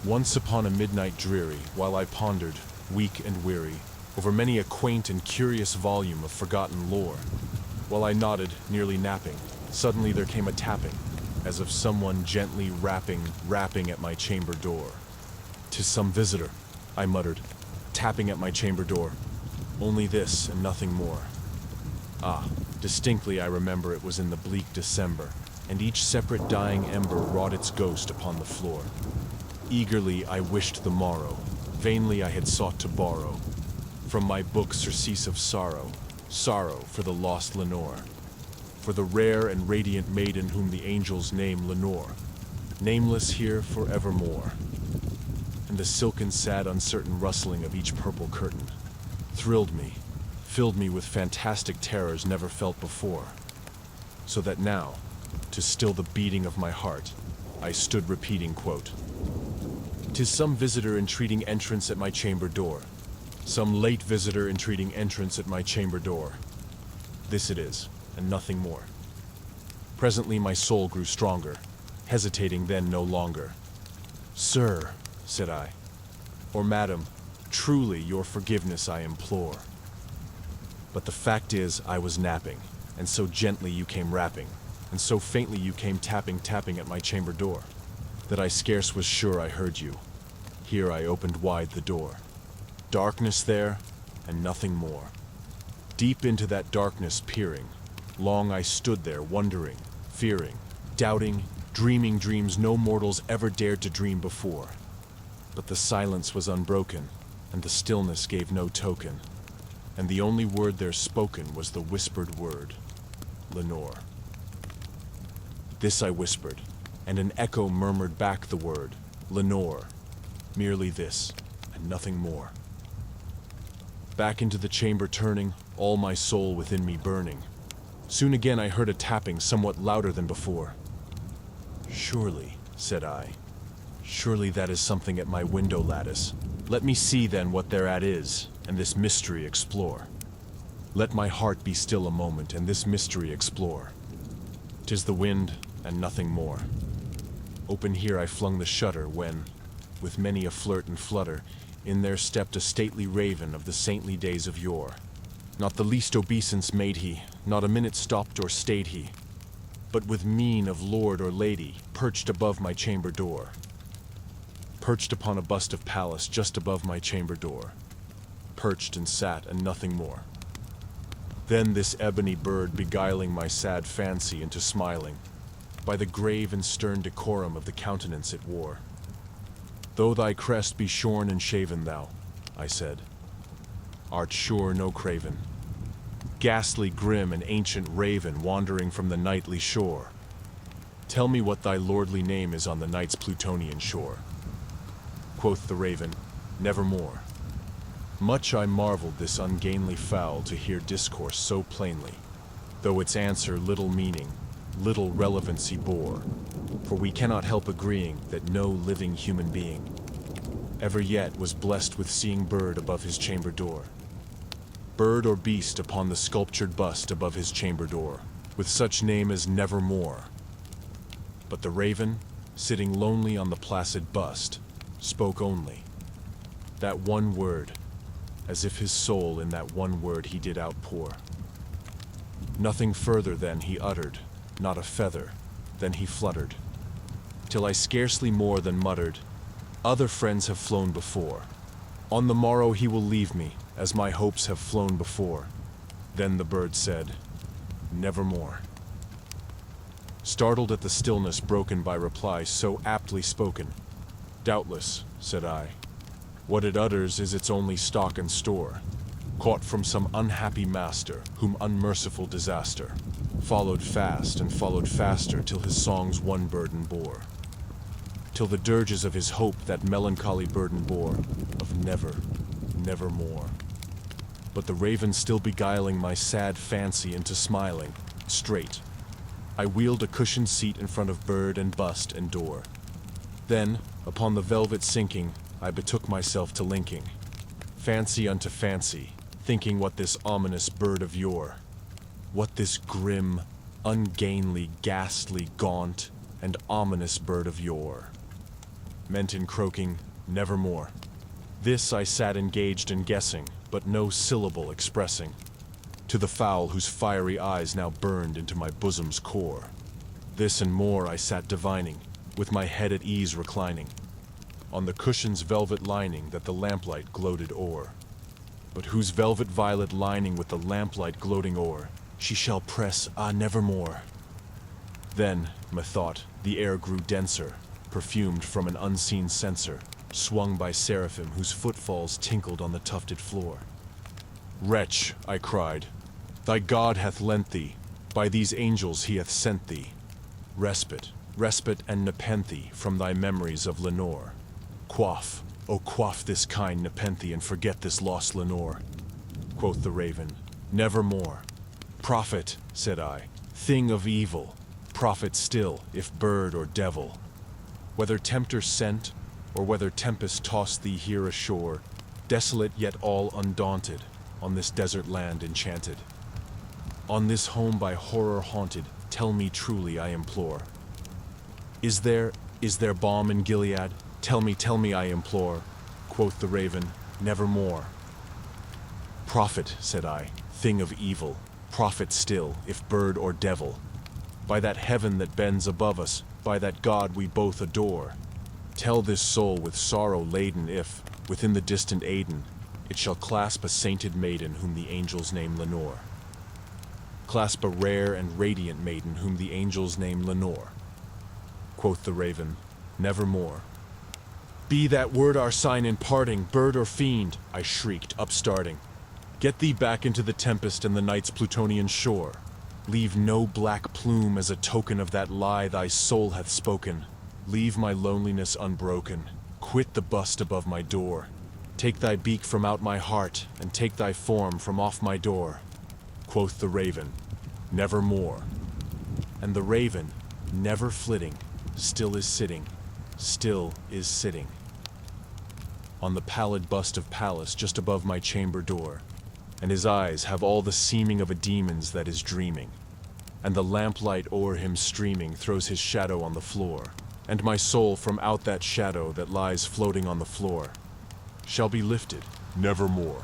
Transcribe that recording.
Once upon a midnight dreary, while I pondered, weak and weary, over many a quaint and curious volume of forgotten lore, while I nodded, nearly napping, suddenly there came a tapping, as of someone gently rapping at my chamber door. "'Tis some visitor," I muttered, tapping at my chamber door. Only this and nothing more. Ah, distinctly I remember it was in the bleak December, and each separate dying ember wrought its ghost upon the floor. Eagerly I wished the morrow, vainly I had sought to borrow from my book surcease of sorrow, sorrow for the lost Lenore, for the rare and radiant maiden whom the angels name Lenore, nameless here forevermore. And the silken, sad, uncertain rustling of each purple curtain thrilled me, filled me with fantastic terrors never felt before, so that now, to still the beating of my heart, I stood repeating, quote, "'Tis some visitor entreating entrance at my chamber door, some late visitor entreating entrance at my chamber door. This it is, and nothing more." Presently my soul grew stronger, hesitating then no longer. "Sir," said I, "or madam, truly your forgiveness I implore. But the fact is I was napping, and so gently you came rapping, and so faintly you came tapping at my chamber door, that I scarce was sure I heard you. Here I opened wide the door. Darkness there, and nothing more. Deep into that darkness peering, long I stood there wondering, fearing, doubting, dreaming dreams no mortals ever dared to dream before. But the silence was unbroken, and the stillness gave no token, and the only word there spoken was the whispered word, Lenore. This I whispered, and an echo murmured back the word, Lenore, merely this, and nothing more. Back into the chamber turning, all my soul within me burning. Soon again I heard a tapping somewhat louder than before. "Surely," said I, "surely that is something at my window lattice. Let me see then what thereat is, and this mystery explore. Let my heart be still a moment, and this mystery explore. 'Tis the wind, and nothing more." Open here I flung the shutter, when, with many a flirt and flutter, in there stepped a stately raven of the saintly days of yore. Not the least obeisance made he, not a minute stopped or stayed he, but with mien of lord or lady, perched above my chamber door. Perched upon a bust of Pallas just above my chamber door. Perched and sat, and nothing more. Then this ebony bird beguiling my sad fancy into smiling, by the grave and stern decorum of the countenance it wore. "Though thy crest be shorn and shaven, thou," I said, "art sure no craven, ghastly, grim, and ancient raven wandering from the nightly shore. Tell me what thy lordly name is on the night's Plutonian shore." Quoth the raven, "Nevermore." Much I marveled this ungainly fowl to hear discourse so plainly, though its answer little meaning, little relevancy bore, for we cannot help agreeing that no living human being ever yet was blessed with seeing bird above his chamber door. Bird or beast upon the sculptured bust above his chamber door, with such name as Nevermore. But the raven, sitting lonely on the placid bust, spoke only that one word, as if his soul in that one word he did outpour. Nothing further then he uttered, not a feather, then he fluttered, till I scarcely more than muttered, "Other friends have flown before. On the morrow he will leave me, as my hopes have flown before." Then the bird said, "Nevermore." Startled at the stillness broken by reply so aptly spoken, "Doubtless," said I, "what it utters is its only stock and store, caught from some unhappy master, whom unmerciful disaster followed fast and followed faster till his song's one burden bore, till the dirges of his hope that melancholy burden bore, of never, nevermore." But the raven still beguiling my sad fancy into smiling, straight, I wheeled a cushioned seat in front of bird and bust and door. Then, upon the velvet sinking, I betook myself to linking fancy unto fancy, thinking what this ominous bird of yore, what this grim, ungainly, ghastly, gaunt, and ominous bird of yore meant in croaking, nevermore. This I sat engaged in guessing, but no syllable expressing, to the fowl whose fiery eyes now burned into my bosom's core. This and more I sat divining, with my head at ease reclining, on the cushion's velvet lining that the lamplight gloated o'er. But whose velvet violet lining with the lamplight gloating o'er, she shall press, ah, nevermore. Then, methought, the air grew denser, perfumed from an unseen censer, swung by seraphim whose footfalls tinkled on the tufted floor. Wretch, I cried, thy God hath lent thee, by these angels he hath sent thee, respite, respite and nepenthe from thy memories of Lenore. Quaff, oh quaff this kind nepenthe and forget this lost Lenore. Quoth the raven, nevermore. Prophet, said I, thing of evil, prophet still, if bird or devil. Whether tempter sent, or whether tempest tossed thee here ashore, desolate yet all undaunted, on this desert land enchanted. On this home by horror haunted, tell me truly, I implore. Is there balm in Gilead? Tell me, I implore. Quoth the raven, nevermore. Prophet, said I, thing of evil, prophet still, if bird or devil. By that heaven that bends above us, by that God we both adore, tell this soul with sorrow laden if, within the distant Aidenn, it shall clasp a sainted maiden whom the angels name Lenore. Clasp a rare and radiant maiden whom the angels name Lenore. Quoth the raven, nevermore. Be that word our sign in parting, bird or fiend, I shrieked, upstarting. Get thee back into the tempest and the night's Plutonian shore. Leave no black plume as a token of that lie thy soul hath spoken. Leave my loneliness unbroken. Quit the bust above my door. Take thy beak from out my heart, and take thy form from off my door. Quoth the raven, nevermore. And the raven, never flitting, still is sitting, still is sitting, on the pallid bust of Pallas just above my chamber door, and his eyes have all the seeming of a demon's that is dreaming, and the lamplight o'er him streaming throws his shadow on the floor, and my soul from out that shadow that lies floating on the floor shall be lifted nevermore.